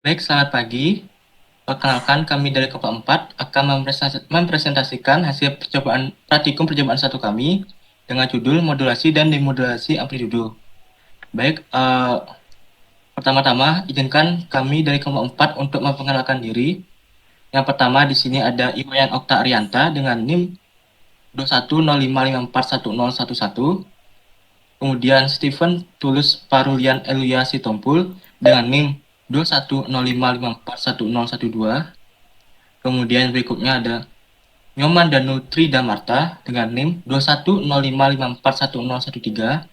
Baik, selamat pagi. Perkenalkan, kami dari Kelompok 4 akan mempresentasikan hasil praktikum percobaan satu kami dengan judul modulasi dan demodulasi amplitudo. Baik, pertama-tama izinkan kami dari Kelompok 4 untuk memperkenalkan diri. Yang pertama di sini ada Iwayan Okta Arianta dengan NIM 210554111. Kemudian Stephen Tulus Parulian Eluya Sitompul dengan NIM 21055541012. Kemudian berikutnya ada Nyoman Danutri Damarta dengan NIM 21055411013.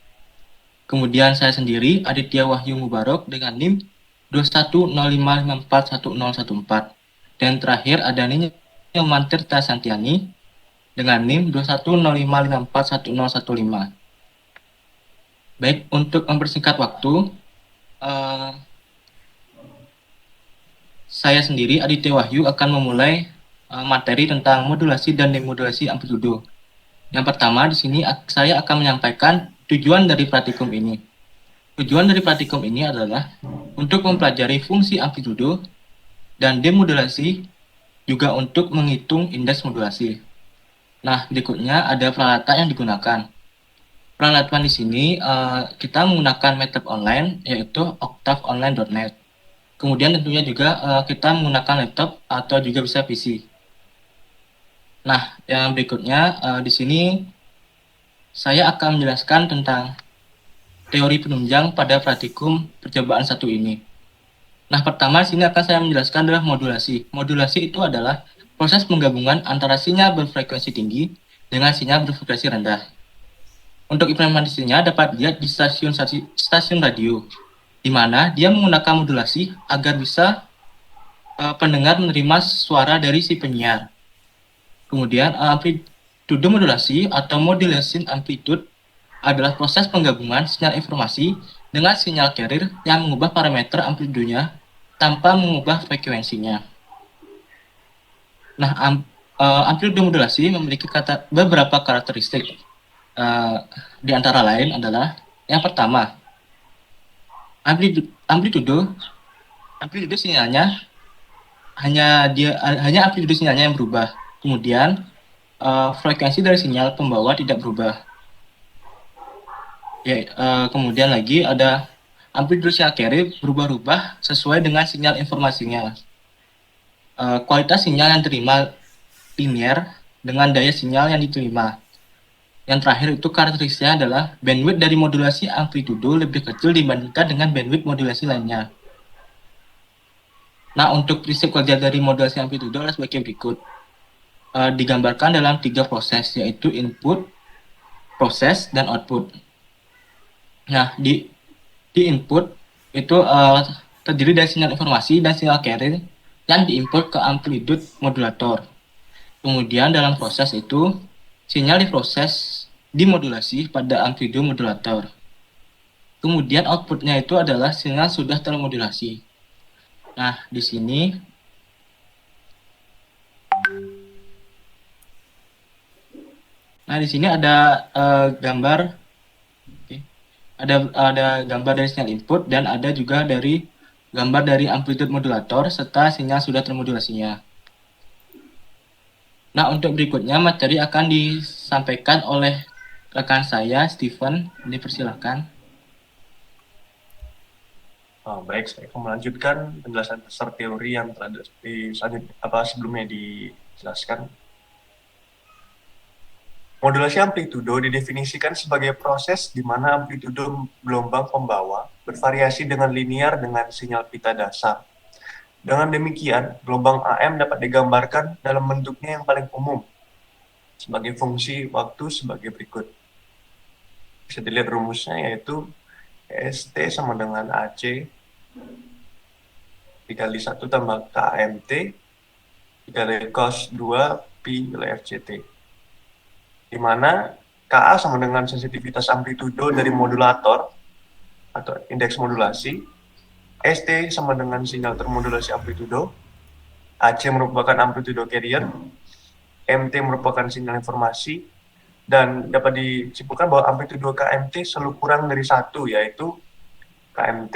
Kemudian saya sendiri Aditya Wahyu Mubarok dengan NIM 21055541014. Dan terakhir ada Nyoman Tirta Santiani dengan NIM 21055541015. Baik, untuk mempersingkat waktu, saya sendiri Aditya Wahyu akan memulai materi tentang modulasi dan demodulasi amplitudo. Yang pertama di sini saya akan menyampaikan tujuan dari praktikum ini. Tujuan dari praktikum ini adalah untuk mempelajari fungsi amplitudo dan demodulasi, juga untuk menghitung indeks modulasi. Nah, berikutnya ada peralatan yang digunakan. Peralatan di sini kita menggunakan metode online, yaitu octaveonline.net. Kemudian tentunya juga kita menggunakan laptop atau juga bisa PC. Nah, yang berikutnya di sini saya akan menjelaskan tentang teori penunjang pada praktikum percobaan satu ini. Nah, pertama sini akan saya menjelaskan adalah modulasi. Modulasi itu adalah proses penggabungan antara sinyal berfrekuensi tinggi dengan sinyal berfrekuensi rendah. Untuk implementasinya dapat dilihat di stasiun radio, di mana dia menggunakan modulasi agar bisa pendengar menerima suara dari si penyiar. Kemudian amplitudo modulasi atau modulation amplitude adalah proses penggabungan sinyal informasi dengan sinyal carrier yang mengubah parameter amplitudonya tanpa mengubah frekuensinya. Nah, amplitudo modulasi memiliki beberapa karakteristik. Di antara lain adalah yang pertama, amplitudo sinyalnya hanya amplitudo sinyalnya yang berubah. Kemudian frekuensi dari sinyal pembawa tidak berubah. Kemudian lagi ada amplitudo sinyal carrier berubah-ubah sesuai dengan sinyal informasinya. Kualitas sinyal yang diterima linear dengan daya sinyal yang diterima. Yang terakhir itu karakteristiknya adalah bandwidth dari modulasi amplitudo lebih kecil dibandingkan dengan bandwidth modulasi lainnya. Nah, untuk prinsip kerja dari modulasi amplitudo adalah sebagai berikut. Digambarkan dalam 3 proses, yaitu input, proses, dan output. Nah, di input itu terdiri dari sinyal informasi dan sinyal carrier yang diinput ke amplitude modulator. Kemudian dalam proses itu, sinyal diproses dimodulasi pada amplitude modulator. Kemudian outputnya itu adalah sinyal sudah termodulasi. Nah, di sini ada gambar, ada gambar dari sinyal input dan ada juga dari gambar dari amplitude modulator serta sinyal sudah termodulasinya. Nah, untuk berikutnya materi akan disampaikan oleh rekan saya, Steven. Dipersilakan. Baik, saya akan melanjutkan penjelasan dasar teori yang telah sebelumnya dijelaskan. Modulasi amplitudo didefinisikan sebagai proses di mana amplitudo gelombang pembawa bervariasi dengan linear dengan sinyal pita dasar. Dengan demikian, gelombang AM dapat digambarkan dalam bentuknya yang paling umum sebagai fungsi waktu sebagai berikut. Bisa dilihat rumusnya, yaitu ST sama dengan AC dikali 1 tambah KMT dikali cos 2 pi nilai FCT. Di mana KA sama dengan sensitivitas amplitudo dari modulator atau indeks modulasi, ST sama dengan sinyal termodulasi amplitudo, AC merupakan amplitudo carrier, MT merupakan sinyal informasi, dan dapat disimpulkan bahwa amplitudo KMT selalu kurang dari 1, yaitu KMT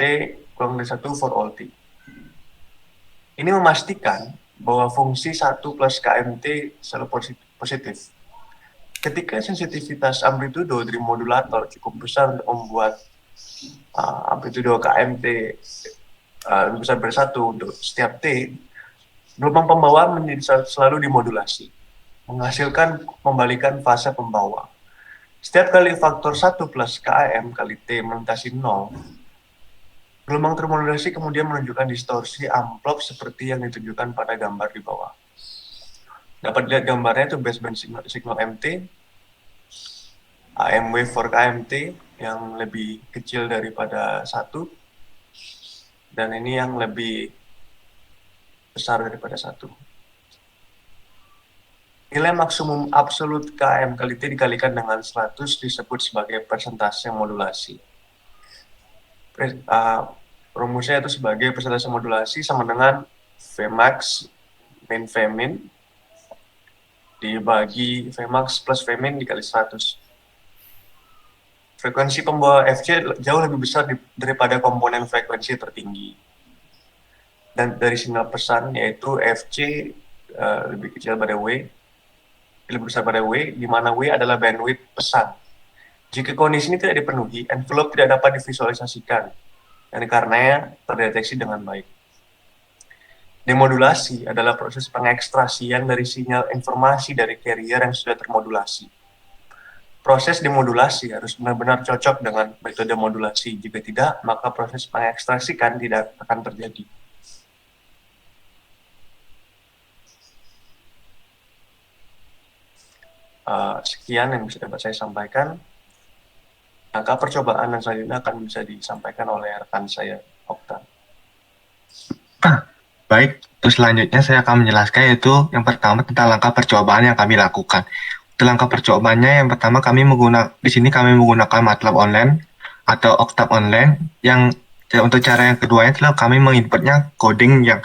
kurang dari 1 for all T. Ini memastikan bahwa fungsi 1 plus KMT selalu positif. Ketika sensitivitas amplitudo dari modulator cukup besar untuk membuat amplitudo KMT lebih besar dari 1 untuk setiap T, gelombang pembawaan menjadi selalu dimodulasi, menghasilkan membalikan fase pembawa. Setiap kali faktor 1 plus KM kali T melintasi 0, gelombang termodulasi kemudian menunjukkan distorsi amplop seperti yang ditunjukkan pada gambar di bawah. Dapat dilihat gambarnya itu baseband signal MT, AM wave for KMT yang lebih kecil daripada 1, dan ini yang lebih besar daripada 1. Nilai maksimum absolut KM kali T dikalikan dengan 100 disebut sebagai persentase modulasi. Rumusnya itu sebagai persentase modulasi sama dengan Vmax min Vmin dibagi Vmax plus Vmin dikali 100. Frekuensi pembawa Fc jauh lebih besar daripada komponen frekuensi tertinggi. Dan dari sinyal pesan yaitu Fc lebih kecil pada W, lebih besar pada W, di mana W adalah bandwidth pesan. Jika kondisi ini tidak dipenuhi, envelope tidak dapat divisualisasikan, dan karenanya terdeteksi dengan baik. Demodulasi adalah proses pengekstrasian dari sinyal informasi dari carrier yang sudah termodulasi. Proses demodulasi harus benar-benar cocok dengan metode modulasi. Jika tidak, maka proses pengekstrasikan tidak akan terjadi. Sekian yang bisa dapat saya sampaikan. Angka percobaan yang selanjutnya akan bisa disampaikan oleh rekan saya, Okta. Baik, terus selanjutnya saya akan menjelaskan yaitu yang pertama tentang langkah percobaan yang kami lakukan. Untuk langkah percobaannya yang pertama di sini kami menggunakan MATLAB online atau Octave online. Yang untuk cara yang keduanya adalah kami menginputnya coding yang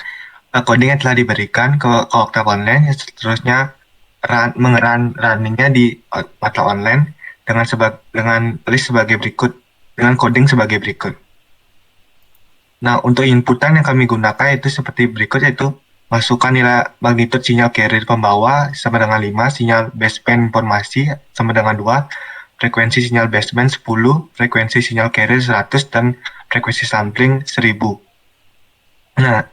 telah diberikan ke Octave online. Seterusnya runningnya di MATLAB online dengan list sebagai berikut, dengan coding sebagai berikut. Nah, untuk inputan yang kami gunakan itu seperti berikut, yaitu masukkan nilai magnitude sinyal carrier pembawa sama dengan 5, sinyal baseband informasi sama dengan 2, frekuensi sinyal baseband 10, frekuensi sinyal carrier 100, dan frekuensi sampling 1000. Nah,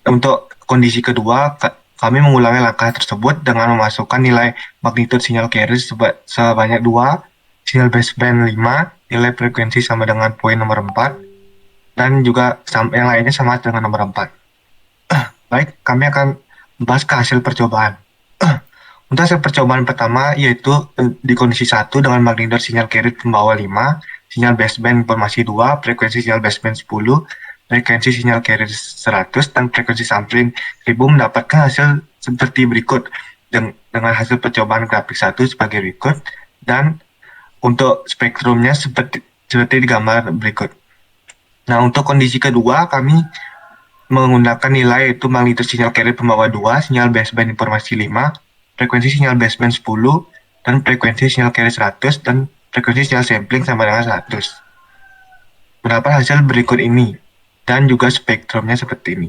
untuk kondisi kedua, kami mengulangi langkah tersebut dengan memasukkan nilai magnitude sinyal carrier sebanyak 2, sinyal baseband 5, nilai frekuensi sama dengan poin nomor 4, dan juga yang lainnya sama dengan nomor 4. Baik, kami akan membahas ke hasil percobaan. Untuk hasil percobaan pertama yaitu di kondisi 1 dengan magnitude sinyal carrier pembawa 5, sinyal baseband informasi 2, frekuensi sinyal baseband 10, frekuensi sinyal carrier 100, dan frekuensi sampling 1000 mendapatkan hasil seperti berikut dengan hasil percobaan grafik 1 sebagai berikut, dan untuk spektrumnya seperti di gambar berikut. Nah, untuk kondisi kedua, kami menggunakan nilai yaitu magnitude sinyal carrier pembawa 2, sinyal baseband informasi 5, frekuensi sinyal baseband 10, dan frekuensi sinyal carrier 100, dan frekuensi sinyal sampling sama dengan 100. Mendapat hasil berikut ini, dan juga spektrumnya seperti ini.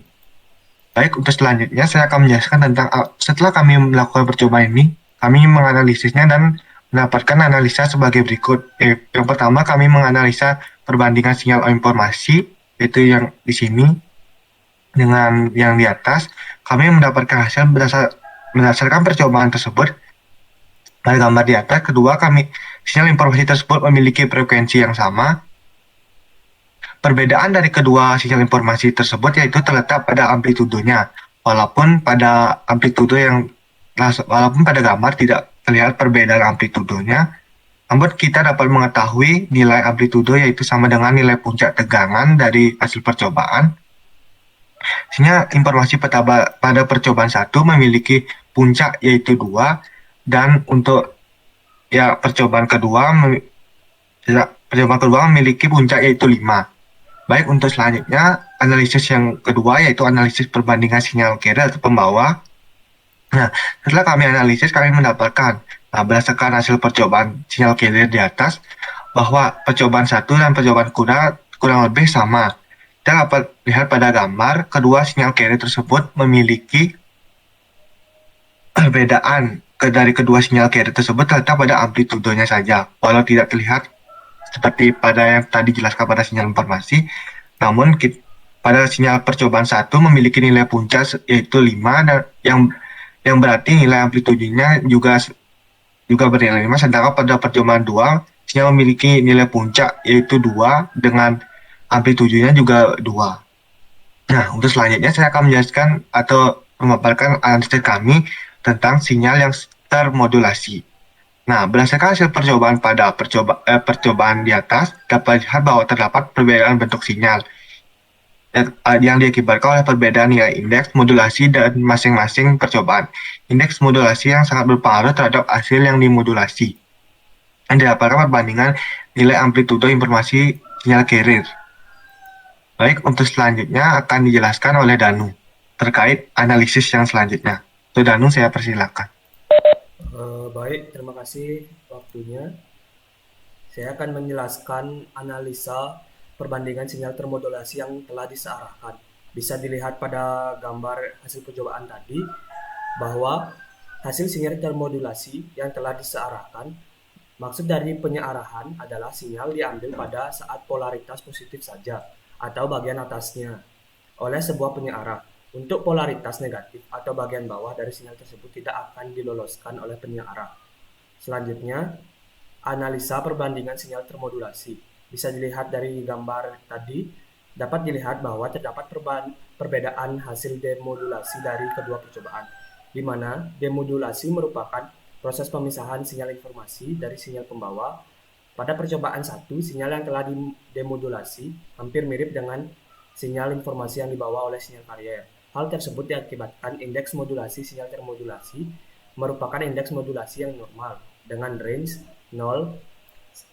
Baik, untuk selanjutnya saya akan menjelaskan tentang setelah kami melakukan percobaan ini, kami menganalisisnya dan mendapatkan analisa sebagai berikut. Yang pertama, kami menganalisa perbandingan sinyal informasi, yaitu yang di sini dengan yang di atas. Kami mendapatkan hasil berdasarkan percobaan tersebut pada gambar di atas. Kedua, sinyal informasi tersebut memiliki frekuensi yang sama. Perbedaan dari kedua sinyal informasi tersebut yaitu terletak pada amplitudonya. Walaupun pada gambar tidak terlihat perbedaan amplitudonya, namun kita dapat mengetahui nilai amplitudo yaitu sama dengan nilai puncak tegangan dari hasil percobaan. Sinyal informasi pada percobaan 1 memiliki puncak yaitu 2, dan untuk percobaan kedua memiliki puncak yaitu 5. Baik, untuk selanjutnya analisis yang kedua yaitu analisis perbandingan sinyal carrier atau pembawa. Nah, setelah kami analisis, kami mendapatkan berdasarkan hasil percobaan sinyal carrier di atas bahwa percobaan 1 dan percobaan kurang lebih sama. Kita dapat lihat pada gambar, kedua sinyal carrier tersebut memiliki perbedaan dari kedua sinyal carrier tersebut terletak pada amplitudonya saja. Walau tidak terlihat seperti pada yang tadi jelaskan pada sinyal informasi, namun pada sinyal percobaan 1 memiliki nilai puncak yaitu 5 dan yang berarti nilai amplitudenya juga bernilai 5, sedangkan pada percobaan 2 sinyal memiliki nilai puncak yaitu 2 dengan amplitudenya juga 2. Nah, untuk selanjutnya saya akan menjelaskan atau memaparkan analisis kami tentang sinyal yang termodulasi. Nah, berdasarkan hasil percobaan pada percobaan di atas, dapat dilihat bahwa terdapat perbedaan bentuk sinyal yang diakibatkan oleh perbedaan nilai indeks modulasi dan masing-masing percobaan. Indeks modulasi yang sangat berpengaruh terhadap hasil yang dimodulasi. Dan didapatkan perbandingan nilai amplitudo informasi sinyal carrier. Baik, untuk selanjutnya akan dijelaskan oleh Danu terkait analisis yang selanjutnya. Untuk Danu, saya persilakan. Baik, terima kasih waktunya. Saya akan menjelaskan analisa perbandingan sinyal termodulasi yang telah disearahkan. Bisa dilihat pada gambar hasil percobaan tadi bahwa hasil sinyal termodulasi yang telah disearahkan, maksud dari penyearahan adalah sinyal diambil pada saat polaritas positif saja atau bagian atasnya oleh sebuah penyearah. Untuk polaritas negatif atau bagian bawah dari sinyal tersebut tidak akan diloloskan oleh penyearah. Selanjutnya, analisa perbandingan sinyal termodulasi. Bisa dilihat dari gambar tadi, dapat dilihat bahwa terdapat perbedaan hasil demodulasi dari kedua percobaan, di mana demodulasi merupakan proses pemisahan sinyal informasi dari sinyal pembawa. Pada percobaan 1, sinyal yang telah demodulasi hampir mirip dengan sinyal informasi yang dibawa oleh sinyal carrier. Hal tersebut diakibatkan indeks modulasi sinyal termodulasi merupakan indeks modulasi yang normal dengan range 0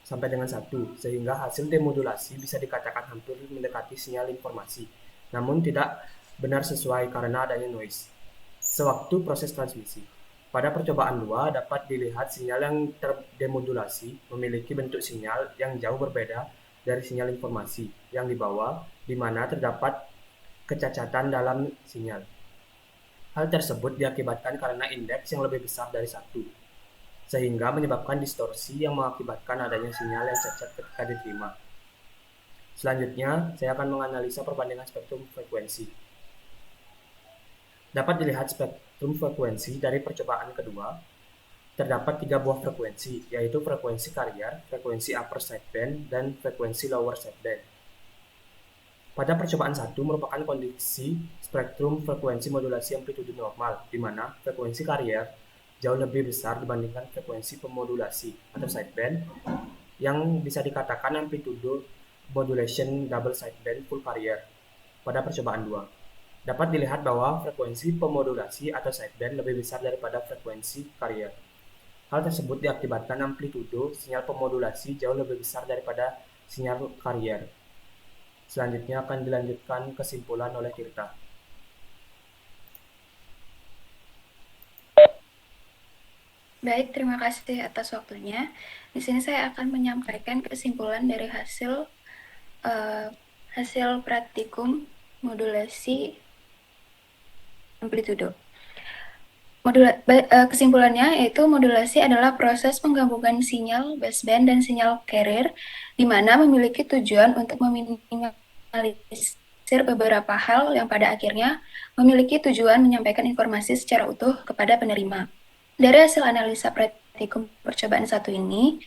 sampai dengan 1, sehingga hasil demodulasi bisa dikatakan hampir mendekati sinyal informasi, namun tidak benar sesuai karena adanya noise sewaktu proses transmisi. Pada percobaan 2 dapat dilihat sinyal yang terdemodulasi memiliki bentuk sinyal yang jauh berbeda dari sinyal informasi yang dibawa, di mana terdapat kecacatan dalam sinyal. Hal tersebut diakibatkan karena indeks yang lebih besar dari 1, sehingga menyebabkan distorsi yang mengakibatkan adanya sinyal yang cacat ketika diterima. Selanjutnya, saya akan menganalisa perbandingan spektrum frekuensi. Dapat dilihat spektrum frekuensi dari percobaan kedua. Terdapat 3 buah frekuensi, yaitu frekuensi carrier, frekuensi upper sideband, dan frekuensi lower sideband. Pada percobaan 1 merupakan kondisi spektrum frekuensi modulasi amplitudo normal, di mana frekuensi carrier jauh lebih besar dibandingkan frekuensi pemodulasi atau sideband yang bisa dikatakan amplitudo modulation double sideband full carrier. Pada percobaan 2, dapat dilihat bahwa frekuensi pemodulasi atau sideband lebih besar daripada frekuensi carrier. Hal tersebut diakibatkan amplitudo sinyal pemodulasi jauh lebih besar daripada sinyal carrier. Selanjutnya akan dilanjutkan kesimpulan oleh Tirta. Baik, terima kasih atas waktunya. Di sini saya akan menyampaikan kesimpulan dari hasil praktikum modulasi amplitudo. Kesimpulannya yaitu modulasi adalah proses penggabungan sinyal baseband dan sinyal carrier, di mana memiliki tujuan untuk meminimalisir beberapa hal yang pada akhirnya memiliki tujuan menyampaikan informasi secara utuh kepada penerima. Dari hasil analisa praktikum percobaan 1 ini,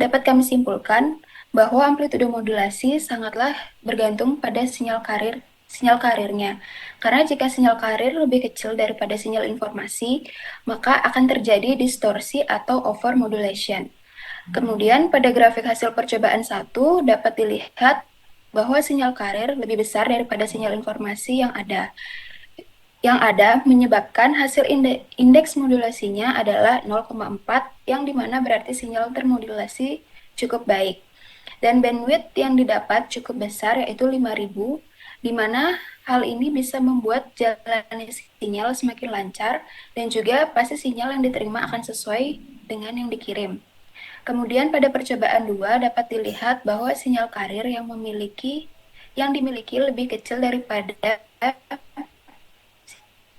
dapat kami simpulkan bahwa amplitudo modulasi sangatlah bergantung pada sinyal karirnya. Karena jika sinyal karir lebih kecil daripada sinyal informasi, maka akan terjadi distorsi atau overmodulation. Kemudian pada grafik hasil percobaan 1 dapat dilihat bahwa sinyal karir lebih besar daripada sinyal informasi yang ada menyebabkan hasil indeks modulasinya adalah 0,4, yang dimana berarti sinyal termodulasi cukup baik. Dan bandwidth yang didapat cukup besar, yaitu 5000, di mana hal ini bisa membuat jalannya sinyal semakin lancar dan juga pasti sinyal yang diterima akan sesuai dengan yang dikirim. Kemudian pada percobaan 2 dapat dilihat bahwa sinyal karir yang memiliki yang dimiliki lebih kecil daripada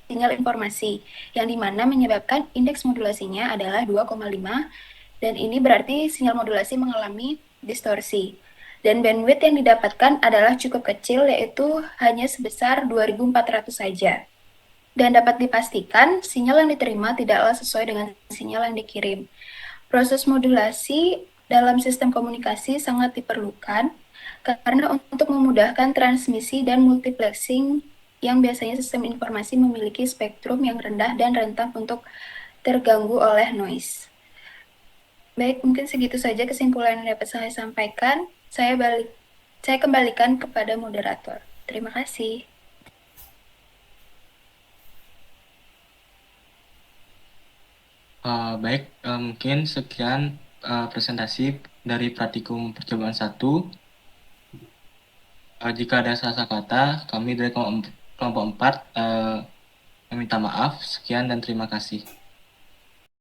sinyal informasi, yang dimana menyebabkan indeks modulasinya adalah 2,5, dan ini berarti sinyal modulasi mengalami distorsi. Dan bandwidth yang didapatkan adalah cukup kecil, yaitu hanya sebesar 2400 saja. Dan dapat dipastikan sinyal yang diterima tidaklah sesuai dengan sinyal yang dikirim. Proses modulasi dalam sistem komunikasi sangat diperlukan karena untuk memudahkan transmisi dan multiplexing yang biasanya sistem informasi memiliki spektrum yang rendah dan rentan untuk terganggu oleh noise. Baik, mungkin segitu saja kesimpulan yang dapat saya sampaikan. Saya kembalikan kepada moderator. Terima kasih. Baik, mungkin sekian presentasi dari Praktikum Percobaan 1. Jika ada salah kata, kami dari kelompok 4 meminta maaf. Sekian dan terima kasih.